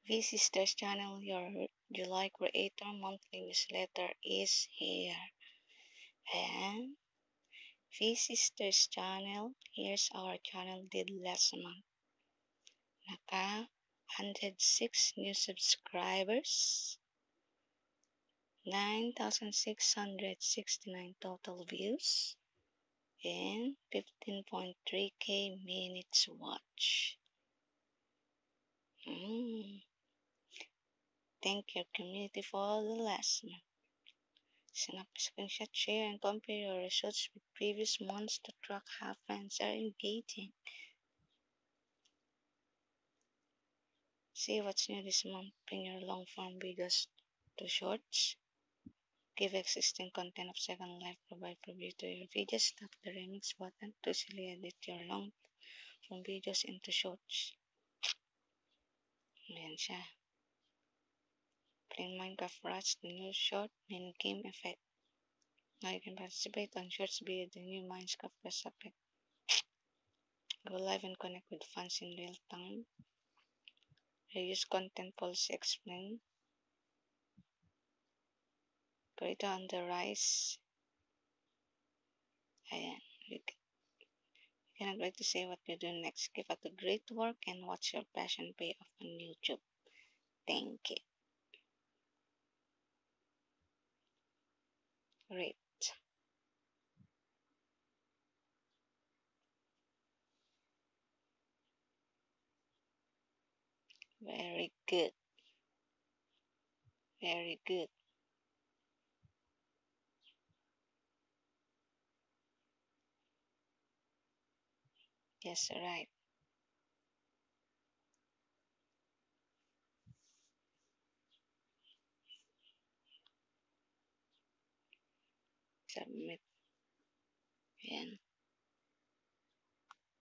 V Sisters channel, your July Creator monthly newsletter is here. And V Sisters channel, here's our channel did last month. Naka 106 new subscribers, 9,669 total views, and 15.3k minutes watch. Thank your community for the last month. Snap a screenshot, share, and compare your results with previous months to track how fans are engaging. See what's new this month. Bring your long form videos to shorts. Give existing content of second life. Provide preview to your videos. Tap the remix button to easily edit your long form videos into shorts. Ayan siya. Bring Minecraft Rats, the new short mini game effect. Now you can participate on shorts via the new Minecraft Press effect. Go live and connect with fans in real time. Reuse content policy explain. Creator on the rise. Ayan. You cannot wait to see what you do next. Keep up the great work and watch your passion pay off on YouTube. Thank you. Great. Very good. Very good. Yes, right. Submit